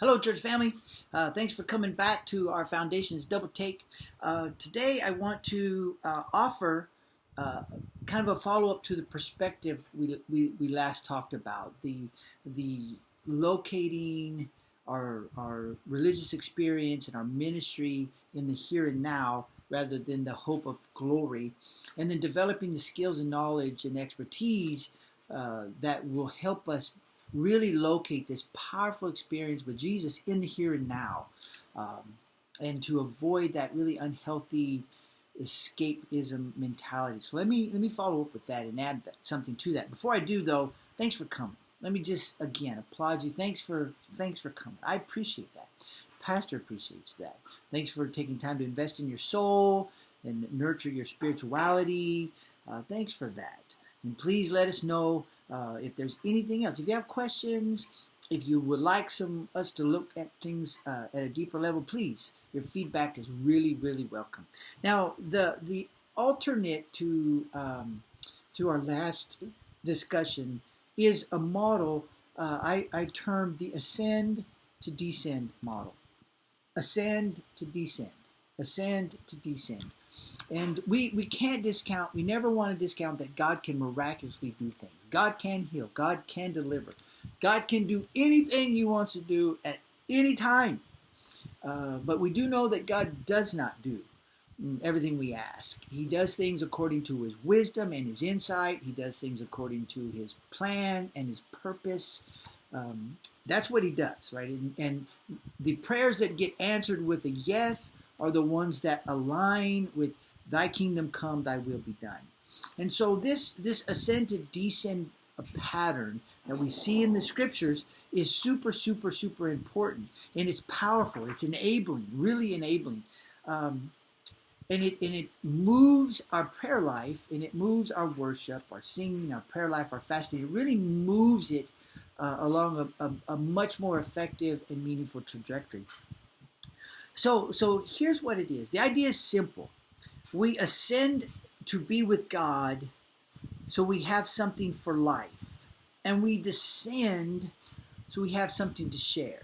Hello, church family. Thanks for coming back to our Foundations Double Take. Today, I want to offer uh, kind of a follow up to the perspective we last talked about the locating our religious experience and our ministry in the here and now rather than the hope of glory, and then developing the skills and knowledge and expertise that will help us really locate this powerful experience with Jesus in the here and now, um, and to avoid that really unhealthy escapism mentality. So let me follow up with that and add something to that. Before I do, though, thanks for coming. Let me just again applaud you. Thanks for coming. I appreciate that. Pastor appreciates that. Thanks for taking time to invest in your soul and nurture your spirituality. Thanks for that. And please let us know if there's anything else. If you have questions, if you would like us to look at things at a deeper level, please. Your feedback is really, really welcome. Now, the alternate to our last discussion is a model I termed the ascend to descend model. Ascend to descend. Ascend to descend. And we can't discount, we never want to discount that God can miraculously do things. God can heal. God can deliver. God can do anything he wants to do at any time. But we do know that God does not do everything we ask. He does things according to his wisdom and his insight. He does things according to his plan and his purpose. That's what he does, right? And the prayers that get answered with a yes are the ones that align with thy kingdom come, thy will be done. And so this ascend to descend pattern that we see in the scriptures is super, super, super important. And it's powerful. It's enabling, really enabling. And it moves our prayer life, and it moves our worship, our singing, our prayer life, our fasting. It really moves it along a much more effective and meaningful trajectory. So here's what it is. The idea is simple. We ascend to be with God so we have something for life. And we descend so we have something to share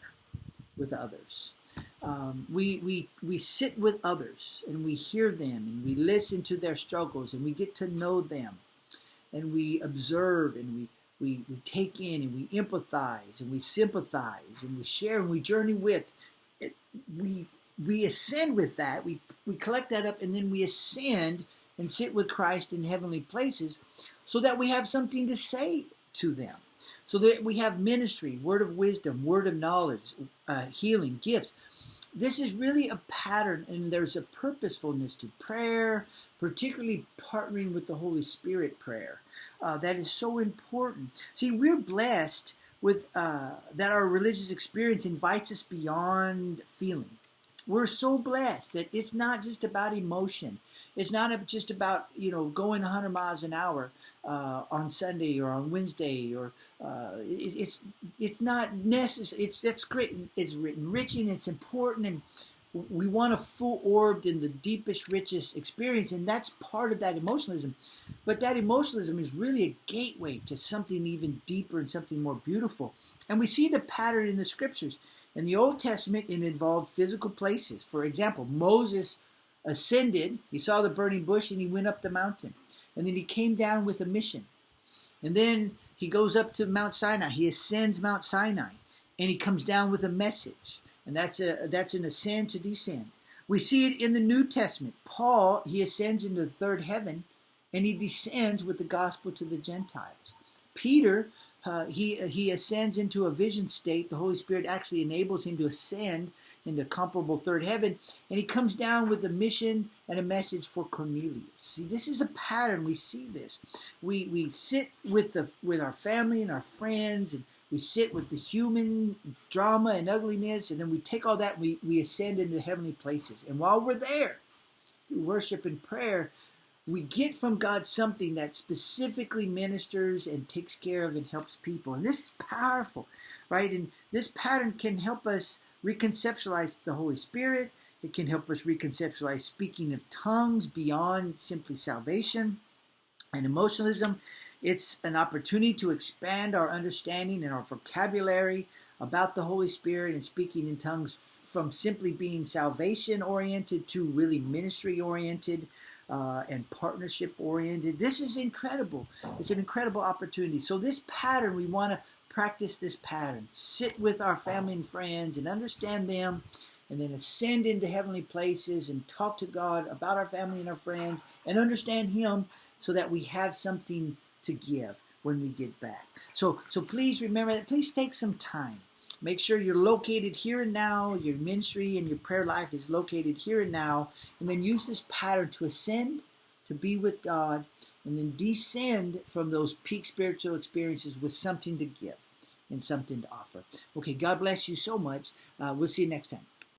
with others. We sit with others and we hear them and we listen to their struggles and we get to know them and we observe and we take in and we empathize and we sympathize and we share and we journey with. We ascend with that. We collect that up and then we ascend and sit with Christ in heavenly places so that we have something to say to them. So that we have ministry, word of wisdom, word of knowledge, healing, gifts. This is really a pattern, and there's a purposefulness to prayer, particularly partnering with the Holy Spirit prayer. That is so important. See, we're blessed with that our religious experience invites us beyond feeling. We're so blessed that it's not just about emotion. It's not just about going 100 miles an hour on Sunday or on Wednesday, or it's not necessary. That's great. It's enriching. It's important, and we want a full orbed in the deepest, richest experience, and that's part of that emotionalism. But that emotionalism is really a gateway to something even deeper and something more beautiful. And we see the pattern in the scriptures. In the Old Testament, it involved physical places. For example, Moses ascended, he saw the burning bush, and he went up the mountain. And then he came down with a mission. And then he goes up to Mount Sinai. He ascends Mount Sinai, and he comes down with a message. And that's an ascend to descend. We see it in the New Testament. Paul, he ascends into the third heaven, and he descends with the gospel to the Gentiles. Peter, he ascends into a vision state. The Holy Spirit actually enables him to ascend in the comparable third heaven, and he comes down with a mission and a message for Cornelius. See, this is a pattern. We see this. We sit with our family and our friends, and we sit with the human drama and ugliness, and then we take all that and we ascend into heavenly places. And while we're there, through worship and prayer, we get from God something that specifically ministers and takes care of and helps people. And this is powerful, right? And this pattern can help us reconceptualize the Holy Spirit. It can help us reconceptualize speaking of tongues beyond simply salvation and emotionalism. It's an opportunity to expand our understanding and our vocabulary about the Holy Spirit and speaking in tongues from simply being salvation oriented to really ministry oriented and partnership oriented. This is incredible. It's an incredible opportunity. So this pattern, we want to practice this pattern. Sit with our family and friends and understand them, and then ascend into heavenly places and talk to God about our family and our friends and understand Him so that we have something to give when we get back. So please remember that. Please take some time. Make sure you're located here and now. Your ministry and your prayer life is located here and now. And then use this pattern to ascend, to be with God, and then descend from those peak spiritual experiences with something to give and something to offer. Okay, God bless you so much. We'll see you next time.